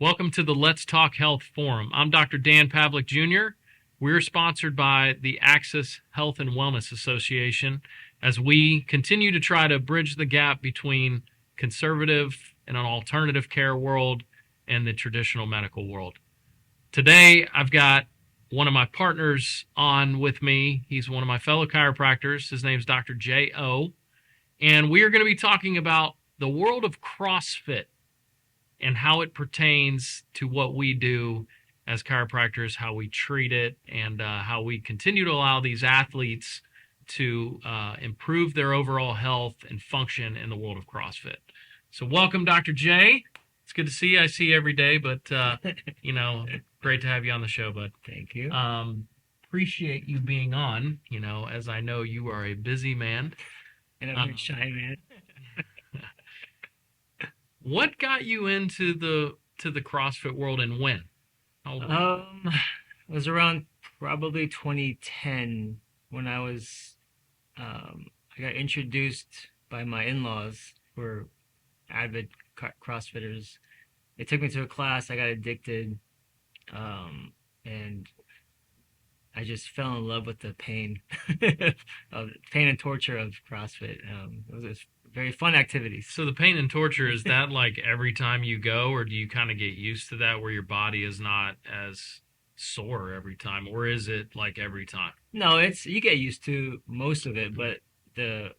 Welcome to the Let's Talk Health Forum. I'm Dr. Dan Pavlik Jr. We're sponsored by the Axis Health and Wellness Association as we continue to try to bridge the gap between conservative and an alternative care world and the traditional medical world. Today, I've got one of my partners on with me. He's one of my fellow chiropractors. His name's Dr. Jae Oh, and we are going to be talking about the world of CrossFit and how it pertains to what we do as chiropractors, how we treat it, and how we continue to allow these athletes to improve their overall health and function in the world of CrossFit. So welcome, Dr. Jae. It's good to see you. I see you every day, but, great to have you on the show, bud. Thank you. Appreciate you being on, as I know you are a busy man. And I'm very shy, man. What got you into the CrossFit world and when? How old were you? It was around probably 2010 when I was, I got introduced by my in-laws who were avid CrossFitters. They took me to a class, I got addicted, and I just fell in love with the pain, of pain and torture of CrossFit. It was a very fun activity. So the pain and torture, is that like every time you go, or do you kind of get used to that where your body is not as sore every time, or is it like every time? No, you get used to most of it, but the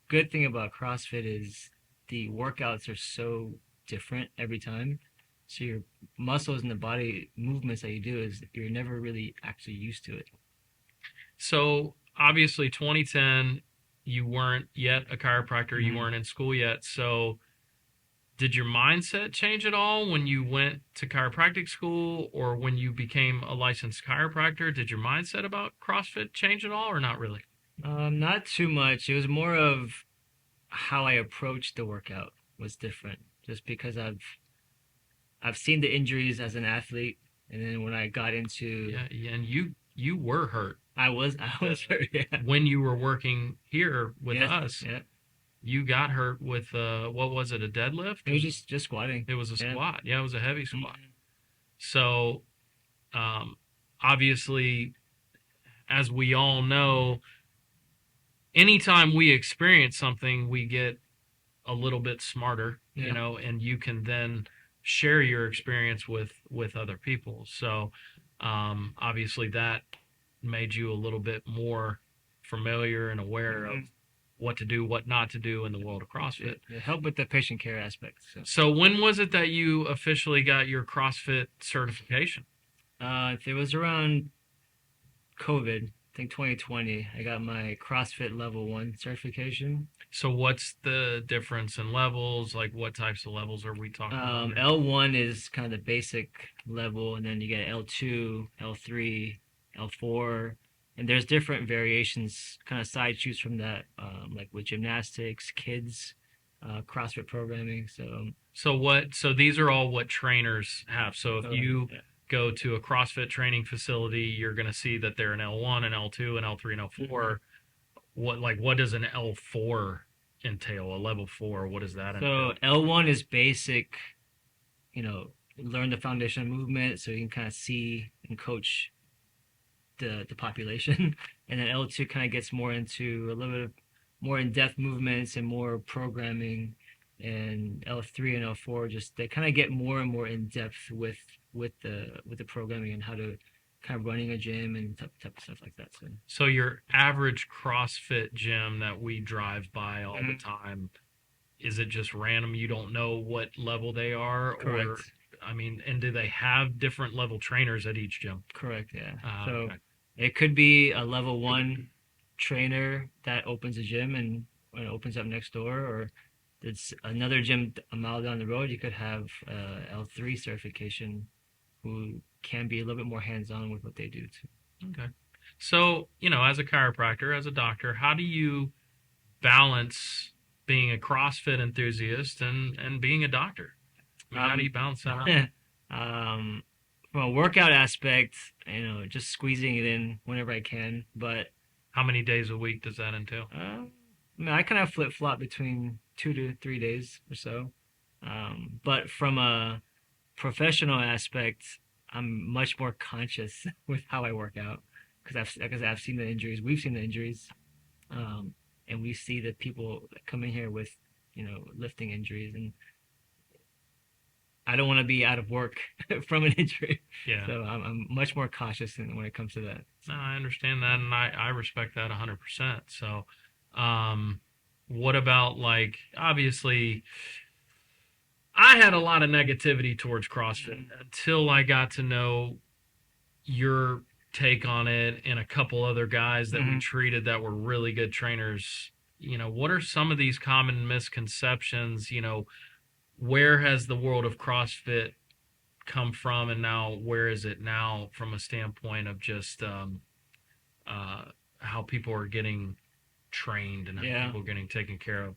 good thing about CrossFit is the workouts are so different every time. So your muscles and the body movements that you do is you're never really actually used to it. So obviously 2010, you weren't yet a chiropractor, you weren't in school yet. So did your mindset change at all when you went to chiropractic school or when you became a licensed chiropractor? Did your mindset about CrossFit change at all or not really? Not too much. It was more of how I approached the workout was different, just because I've seen the injuries as an athlete, and then when I got into Yeah, and you were hurt I was hurt, yeah. when you were working here with Yeah, us. yeah. You got hurt with what was it, a deadlift? It was just squatting. It was a Yeah. squat. Yeah, it was a heavy squat. Mhm. So obviously, as we all know, anytime we experience something, we get a little bit smarter, Yeah. and you can then share your experience with other people. So obviously that made you a little bit more familiar and aware of Mhm. what to do, what not to do in the world of CrossFit. It helped with the patient care aspect. So when was it that you officially got your CrossFit certification? It was around COVID, I think 2020. I got my CrossFit Level 1 certification. So what's the difference in levels? Like what types of levels are we talking about here? L1 is kind of the basic level, and then you get L2, L3, L4, and there's different variations, kind of side shoots from that, like with gymnastics, kids, CrossFit programming. So these are all what trainers have. So if you Yeah. go to a CrossFit training facility, you're going to see that they're an L1, an L2, an L3, and L4. What does an L4 entail? A level 4, what does that entail? So L1 is basic, learn the foundation of movement so you can kind of see and coach the population. And then L2 kind of gets more into a little bit of more in-depth movements and more programming. And L3 and L4 just they kind of get more and more in depth with the programming and how to kind of running a gym and type of stuff like that. So your average CrossFit gym that we drive by all the Mhm. time, is it just random? You don't know what level they are, or Correct. I mean, and do they have different level trainers at each gym? Correct, yeah. So Okay. it could be a level 1 trainer that opens a gym and when it opens up next door, or it's another gym a mile down the road. You could have L3 certification who can be a little bit more hands-on with what they do too. Okay. So, as a chiropractor, as a doctor, how do you balance being a CrossFit enthusiast and being a doctor? I mean, how do you Um, balance that out? um, from a workout aspect, just squeezing it in whenever I can. But How many days a week does that entail? I kind of flip flop between 2 to 3 days or so. But professional aspect, I'm much more conscious with how I work out because I've seen the injuries. We've seen the injuries, um, and we see the people that come in here with lifting injuries, and I don't want to be out of work from an injury. Yeah. So I'm much more cautious when it comes to that. No, I understand that, and I respect that 100%. So, um, what about, like, obviously, I had a lot of negativity towards CrossFit until I got to know your take on it and a couple other guys that we Hmm. treated that were really good trainers. What are some of these common misconceptions? Where has the world of CrossFit come from, and now where is it now from a standpoint of just uh, how people are getting trained and how Yeah, people are getting taken care of?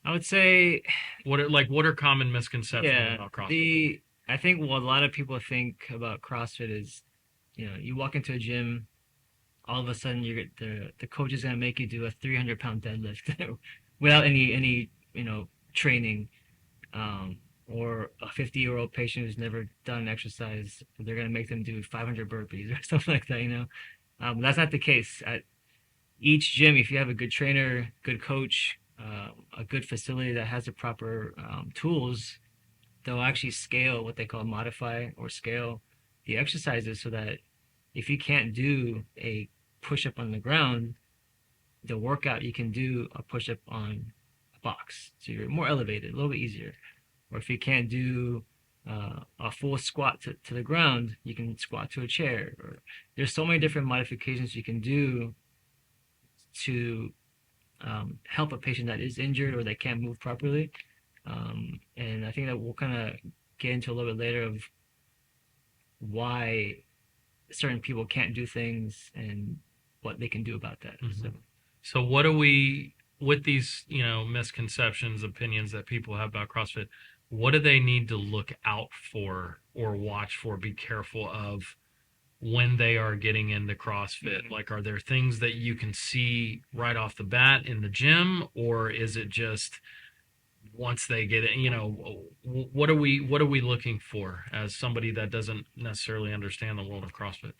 I would say, What are common misconceptions yeah, about CrossFit? the I think what a lot of people think about CrossFit is, you walk into a gym, all of a sudden the coach is gonna make you do a 300-pound deadlift without any training, or a 50-year-old patient who's never done an exercise, they're gonna make them do 500 burpees or something like that. That's not the case at each gym. If you have a good trainer, good coach, a good facility that has the proper tools, they'll actually scale what they call modify or scale the exercises so that if you can't do a push up on the ground, the workout you can do a push up on a box. So you're more elevated, a little bit easier. Or if you can't do a full squat to the ground, you can squat to a chair. Or there's so many different modifications you can do to help a patient that is injured or that can't move properly. And I think that we'll kind of get into a little bit later of why certain people can't do things and what they can do about that. Mm-hmm. So So what do we, with these, misconceptions, opinions that people have about CrossFit, what do they need to look out for or watch for, be careful of when they are getting into CrossFit? mhm. Like, are there things that you can see right off the bat in the gym, or is it just once they get it, what are we looking for as somebody that doesn't necessarily understand the world of CrossFit?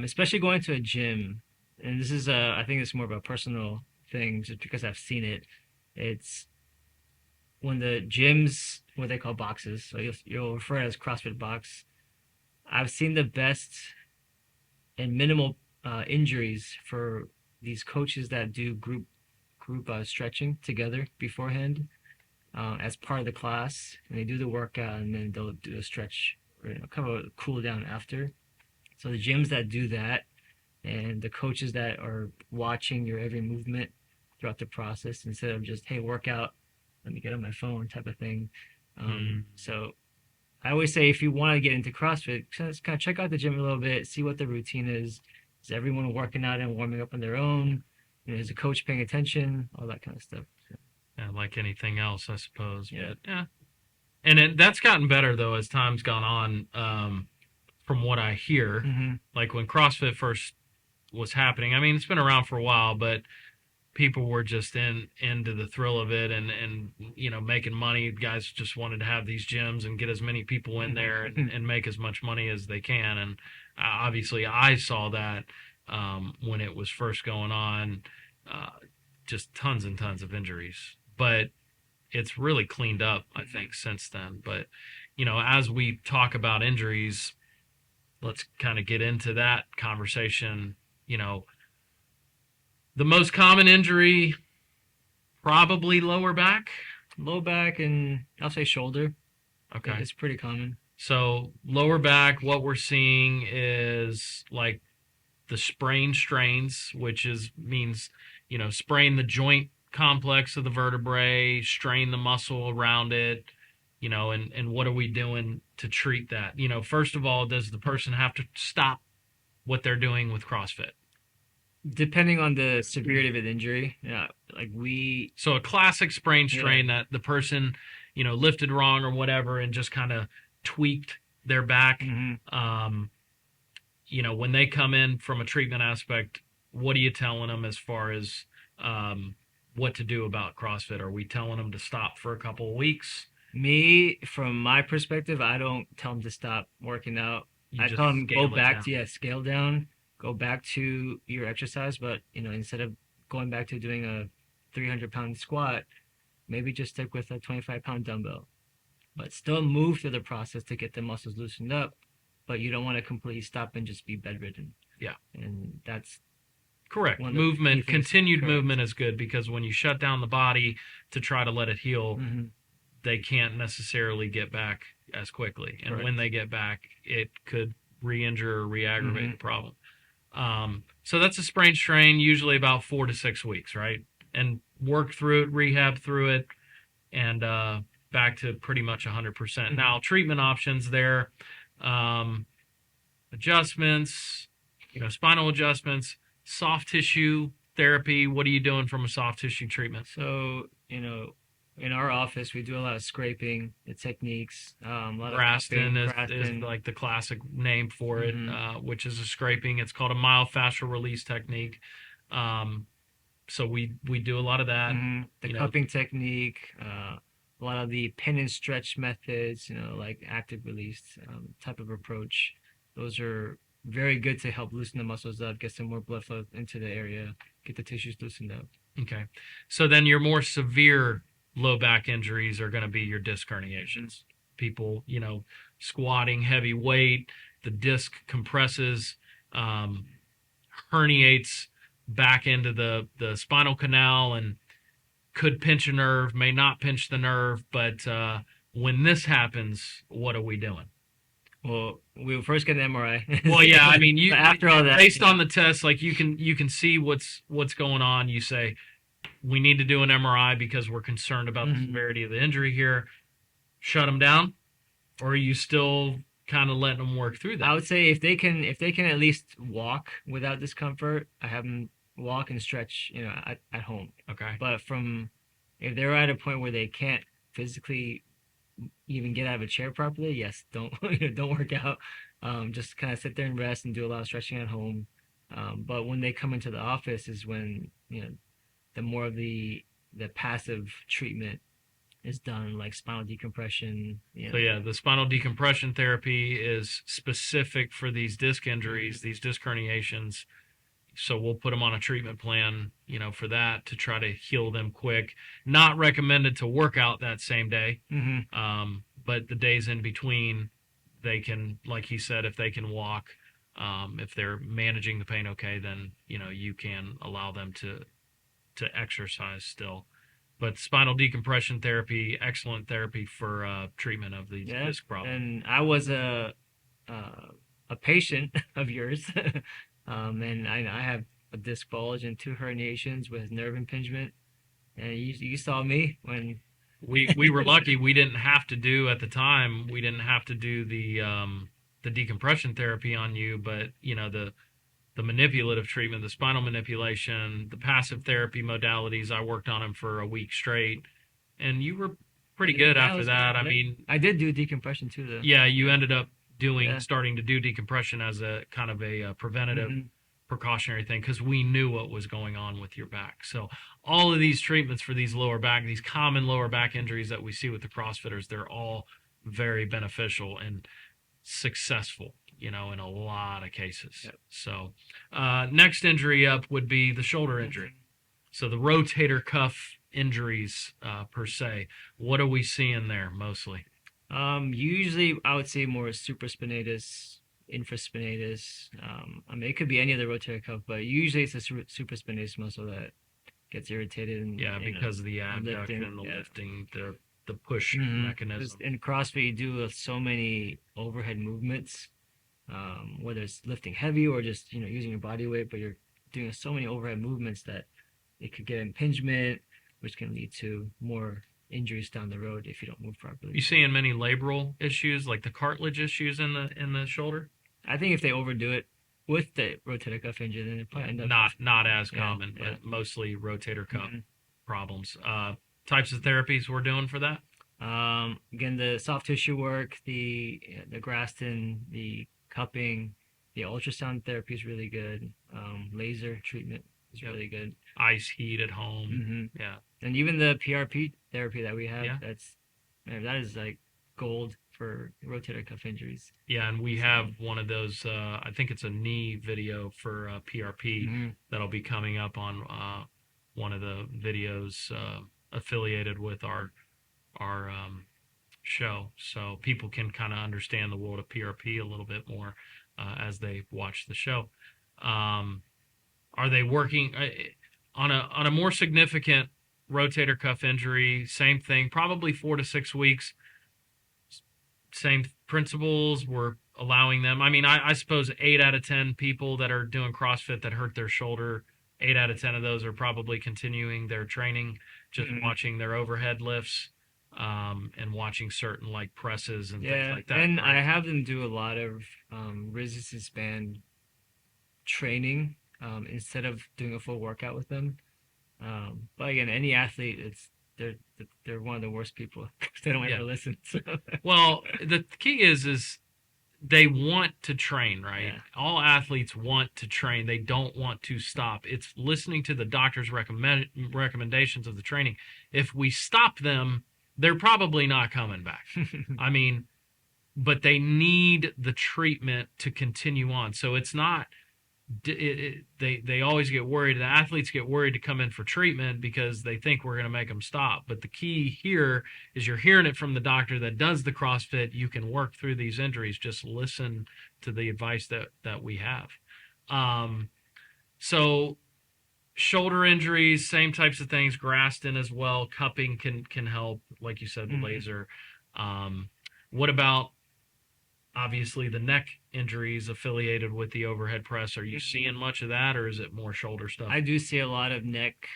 Especially going to a gym, and this is I think it's more of a personal thing just because I've seen it. It's when the gyms, what they call boxes, so you'll refer to as CrossFit box. I've seen the best and minimal injuries for these coaches that do group stretching together beforehand as part of the class, and they do the workout, and then they'll do a stretch, or, kind of a cool down after. So the gyms that do that, and the coaches that are watching your every movement throughout the process, instead of just, hey, workout, let me get on my phone type of thing. Mm, So I always say, if you want to get into CrossFit, just kind of check out the gym a little bit, see what the routine is. Is everyone working out and warming up on their own? Is the coach paying attention? All that kind of stuff. So, yeah, like anything else, I suppose. yeah. But yeah, and that's gotten better though as time's gone on. From what I hear, Hmm. like when CrossFit first was happening, I mean, it's been around for a while, but people were just into the thrill of it, and making money. Guys just wanted to have these gyms and get as many people in there and make as much money as they can. And obviously, I saw that when it was first going on, uh, just tons and tons of injuries. But it's really cleaned up, I think, since then. But as we talk about injuries, let's kind of get into that conversation. You know, the most common injury, probably lower back. Low back and I'll say shoulder. Okay. It's pretty common. So, lower back, what we're seeing is like the sprain strains, which means, sprain the joint complex of the vertebrae, strain the muscle around it, and what are we doing to treat that? First of all, does the person have to stop what they're doing with CrossFit? Depending on the severity of an injury, yeah, like So a classic sprain yeah. strain that the person, lifted wrong or whatever and just kind of tweaked their back. Hmm. Um, when they come in from a treatment aspect, what are you telling them as far as what to do about CrossFit? Are we telling them to stop for a couple of weeks? Me, from my perspective, I don't tell them to stop working out. You I just tell them go scale it back down. to, yeah, scale down, go back to your exercise, but instead of going back to doing a 300-pound squat, maybe just stick with a 25-pound dumbbell. But still move through the process to get the muscles loosened up, but you don't want to completely stop and just be bedridden. Yeah. And that's Correct. one of the key Movement, things. continued Correct. movement is good because when you shut down the body to try to let it heal, Hmm. they can't necessarily get back as quickly. And when Correct. they get back, it could re-injure or re-aggravate Hmm. the problem. So that's a sprain strain, usually about 4 to 6 weeks, right? And work through it, rehab through it, and back to pretty much 100%. Hmm. Now, treatment options there, um, adjustments, spinal adjustments, soft tissue therapy. What are you doing from a soft tissue treatment? So, in our office, we do a lot of scraping, the techniques, a lot of Graston cupping, is grafting. like the classic name for it, Hmm. which is a scraping. It's called a myofascial release technique. Um, so we do a lot of that. Hmm. The You know, cupping technique, a lot of the pin and stretch methods, like active release type of approach. Those are very good to help loosen the muscles up, get some more blood flow into the area, get the tissues loosened up. okay. So then your more severe low back injuries are going to be your disc herniations. People, squatting heavy weight, the disc compresses, um, herniates back into the spinal canal and could pinch a nerve, may not pinch the nerve, but when this happens, what are we doing? Well, we'll first get an MRI. Well, yeah, I mean, But after all that, based on the test, like you can see what's going on. You say we need to do an MRI because we're concerned about the Mhm. severity of the injury here. Shut them down, or are you still kind of letting them work through I that? would say if they can at least walk without discomfort, I have them walk and stretch, at home. Okay. But if they're at a point where they can't physically even get out of a chair properly, yes, don't don't work out. Just kind of sit there and rest and do a lot of stretching at home. But when they come into the office is when the more of the passive treatment is done, like spinal decompression. So yeah, the spinal decompression therapy is specific for these disc injuries, these disc herniations. So we'll put them on a treatment plan, for that to try to heal them quick. Not recommended to work out that same day, Hmm. but the days in between, they can, like he said, if they can walk, if they're managing the pain okay, then you can allow them to exercise still. But spinal decompression therapy, excellent therapy for treatment of these Yeah, disc problems. and I was uh, a patient of yours, and I have a disc bulge and two herniations with nerve impingement, and you saw me when. We were lucky we didn't have to do at the time we didn't have to do the decompression therapy on you, but the manipulative treatment, the spinal manipulation, the passive therapy modalities, I worked on them for a week straight, and you were pretty good Yeah, it after was good. that. I Yeah. mean, I did do decompression too, though. yeah, you Yeah, ended up yeah. starting to do decompression as a kind of a preventative Hmm. precautionary thing because we knew what was going on with your back. So all of these treatments for these lower back, these common lower back injuries that we see with the CrossFitters, they're all very beneficial and successful, in a lot of cases. Yep. So next injury up would be the shoulder injury. Hmm. So the rotator cuff injuries per se. What are we seeing there mostly? Usually I would say more supraspinatus, infraspinatus. I mean, it could be any other rotator cuff, but usually it's the supraspinatus muscle that gets irritated and Yeah, because of the abduction, lifting. the Yeah. lifting, the push Mm-hmm. Because mechanism. in CrossFit you do so many overhead movements, whether it's lifting heavy or just using your body weight, but you're doing so many overhead movements that it could get impingement, which can lead to more injuries down the road if you don't move properly. You seeing many labral issues like the cartilage issues in the shoulder? I think if they overdo it with the rotator cuff injury, then it Yeah, probably end up. not as Yeah, common, yeah. but mostly rotator cuff Mhm. problems. Types of therapies we're doing for that? Again, the soft tissue work, the Graston, the cupping, the ultrasound therapy is really good. Laser treatment is Yep. really good. Ice heat at home. Hmm. Yeah. And even the PRP therapy that we have, Yeah. that's And that is like gold for rotator cuff injuries. Yeah, and we So, have one of those. I think it's a knee video for PRP mhm. that'll be coming up on one of the videos affiliated with our show, so people can kind of understand the world of PRP a little bit more as they watch the show. Um, are they working on a more significant rotator cuff injury? Same thing, probably 4 to 6 weeks. Same principles. We're allowing them. I mean, I suppose 8 out of 10 people that are doing CrossFit that hurt their shoulder, 8 out of 10 of those are probably continuing their training, just Mhm. watching their overhead lifts, and watching certain like presses and things Yeah, like that, and I right? have them do a lot of resistance band training instead of doing a full workout with them. But again, any athlete, they're they're one of the worst people. They don't Yeah. ever listen. So. Well, the key is they want to train, right? Yeah. All athletes want to train. They don't want to stop. It's listening to the doctor's recommendations of the training. If we stop them, they're probably not coming back. I mean, but they need the treatment to continue on. So it's not they always get worried. The athletes get worried to come in for treatment because they think we're going to make them stop. But the key here is you're hearing it from the doctor that does the CrossFit. You can work through these injuries. Just listen to the advice that we have. Um, so shoulder injuries, same types of things. Graston as well. Cupping can help, like you said, the Mhm. laser. What about obviously the neck injuries affiliated with the overhead press? Are you seeing much of that, or is it more shoulder stuff? I do see a lot of neck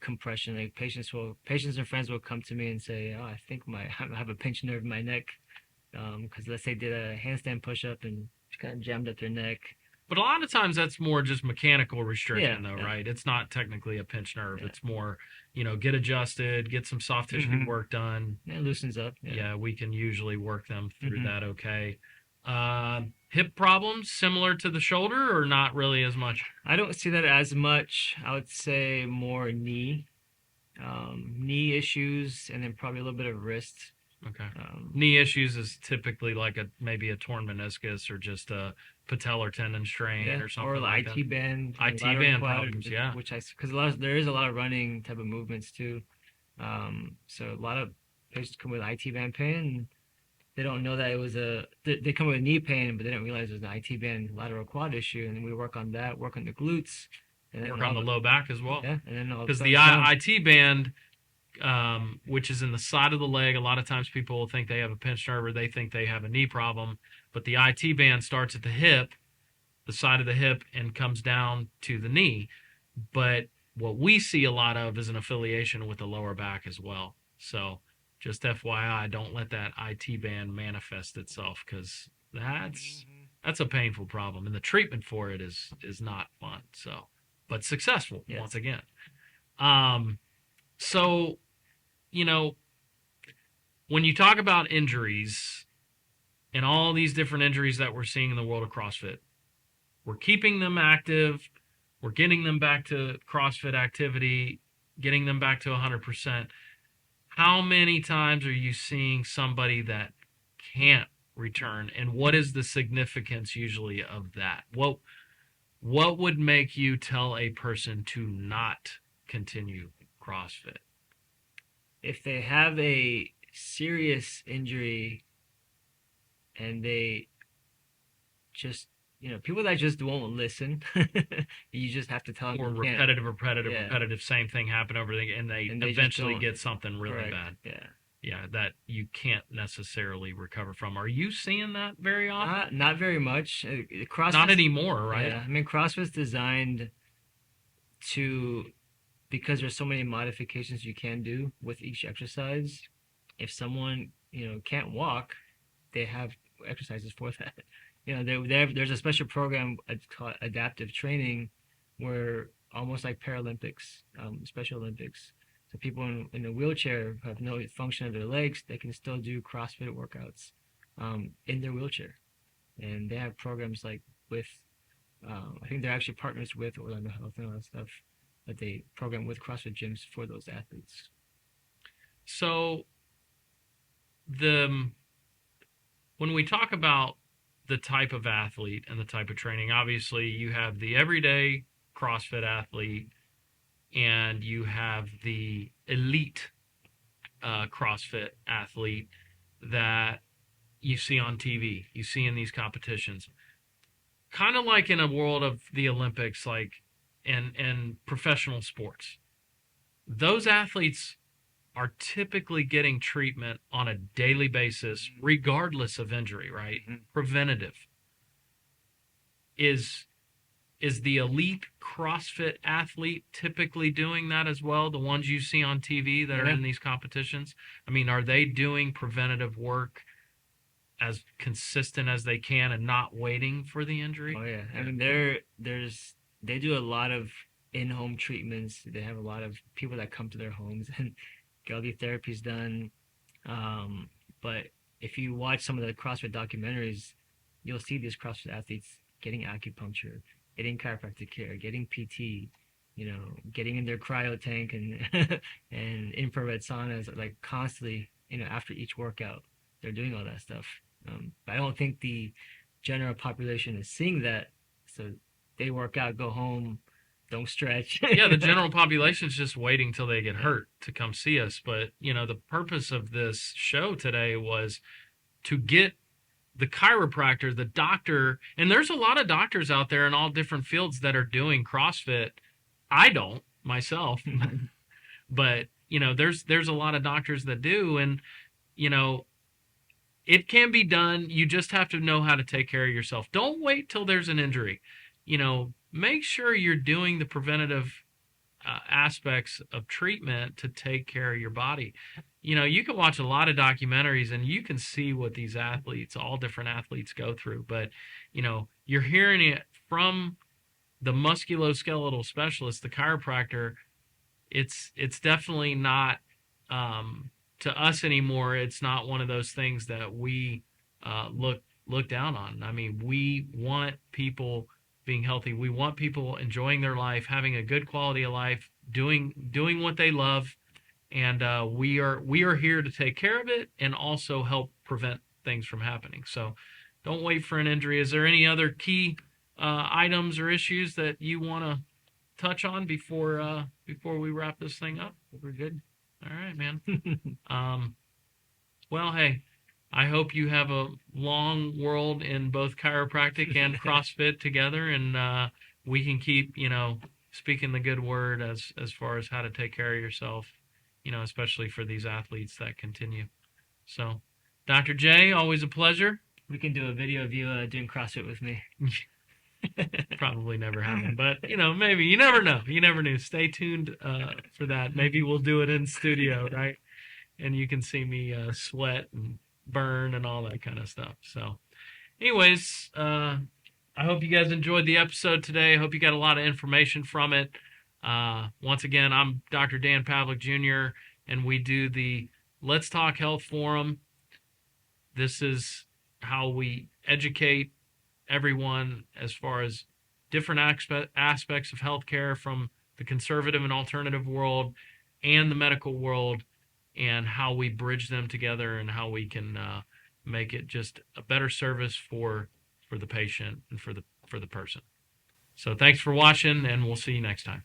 compression. Like patients and friends will come to me and say, "Oh, I think I have a pinched nerve in my neck," because let's say did a handstand push-up and kind of jammed up their neck. But a lot of times that's more just mechanical Yeah, restriction, though, yeah, right? It's not technically a pinched nerve. yeah. It's more, get adjusted, get some soft tissue Hmm. work done. It loosens up. Yeah. Yeah, we can usually work them through Hmm. that okay. Hip problems similar to the shoulder, or not really as much? I don't see that as much. I would say more knee issues, and then probably a little bit of wrist. Okay. Um, Knee issues is typically like maybe a torn meniscus or just a patellar tendon strain yeah, or or something the like that. IT band, IT lateral band quad, problems, yeah. which because there is a lot of running type of movements too. So a lot of patients come with IT band pain. And they don't know that it was they come with knee pain, but they didn't realize it was an IT band lateral quad issue. And then we work on that, work on the glutes, and then Work on the low back as well. yeah, and then all of a Because sudden the it's gone. IT band, which is in the side of the leg, a lot of times people will think they have a pinched nerve or they think they have a knee problem. But the IT band starts at the hip, the side of the hip, and comes down to the knee. But what we see a lot of is an affiliation with the lower back as well. So just FYI, don't let that IT band manifest itself, because Mhm. that's a painful problem, and the treatment for it is not fun. So, but successful once Yes. again. Um, so you know when you talk about injuries and all these different injuries that we're seeing in the world of CrossFit, we're keeping them active. We're getting them back to CrossFit activity, getting them back to 100%. How many times are you seeing somebody that can't return, and what is the significance usually of that? What would make you tell a person to not continue CrossFit? If they have a serious injury and they just people that just won't listen, you just have to tell them Or you can't. Yeah, repetitive, same thing happen over again, and they and they just eventually don't. get something really Correct. bad. Yeah. Yeah, that you can't necessarily recover from. Are you seeing that very often? Not very much. Not CrossFit. anymore, right? Yeah, I mean CrossFit's designed to because there's so many modifications you can do with each exercise. If someone can't walk, they have exercises for that. There's a special program called adaptive training, where almost like Paralympics, Special Olympics. So people in a wheelchair who have no function of their legs, they can still do CrossFit workouts in their wheelchair, and they have programs like with I think they're actually partners with Orlando Health and all that stuff that they program with CrossFit gyms for those athletes. So the when we talk about the type of athlete and the type of training, obviously you have the everyday CrossFit athlete and you have the elite CrossFit athlete that you see on TV, you see in these competitions. Kind of like in a world of the Olympics, like and professional sports. Those athletes are typically getting treatment on a daily basis, regardless of injury, right? Mhm. Preventative. Is the elite CrossFit athlete typically doing that as well? The ones you see on TV that are Yeah. in these competitions? I mean, are they doing preventative work as consistent as they can and not waiting for the injury? Oh yeah. I Yeah. mean, they do a lot of in-home treatments. They have a lot of people that come to their homes and get all these therapies done. Um, but if you watch some of the CrossFit documentaries, you'll see these CrossFit athletes getting acupuncture, getting chiropractic care, getting PT, getting in their cryo tank and and infrared saunas like constantly, after each workout. They're doing all that stuff. But I don't think the general population is seeing that. So they work out, go home, don't stretch. Yeah, the general population's just waiting till they get hurt to come see us. But, the purpose of this show today was to get the chiropractor, the doctor, and there's a lot of doctors out there in all different fields that are doing CrossFit. I don't myself, but there's a lot of doctors that do, and you know, it can be done. You just have to know how to take care of yourself. Don't wait till there's an injury. Make sure you're doing the preventative aspects of treatment to take care of your body. You can watch a lot of documentaries and you can see what these athletes, all different athletes, go through. But, you're hearing it from the musculoskeletal specialist, the chiropractor. It's definitely not to us anymore. It's not one of those things that we look down on. I mean, we want people being healthy. We want people enjoying their life, having a good quality of life, doing what they love, and we are here to take care of it and also help prevent things from happening. So, don't wait for an injury. Is there any other key items or issues that you want to touch on before we wrap this thing up? We're good. All right, man. Well, hey, I hope you have a long world in both chiropractic and CrossFit together, and we can keep, speaking the good word as far as how to take care of yourself, especially for these athletes that continue. So, Dr. J, always a pleasure. We can do a video of you doing CrossFit with me. Probably never happen, but maybe. You never know. You never knew. Stay tuned for that. Maybe we'll do it in studio, right? And you can see me sweat and burn and all that kind of stuff. So, anyways, I hope you guys enjoyed the episode today. I hope you got a lot of information from it. Once again, I'm Dr. Dan Pavlik Jr., and we do the Let's Talk Health Forum. This is how we educate everyone as far as different aspects of healthcare from the conservative and alternative world and the medical world, and how we bridge them together and how we can make it just a better service for the patient and for the person. So thanks for watching, and we'll see you next time.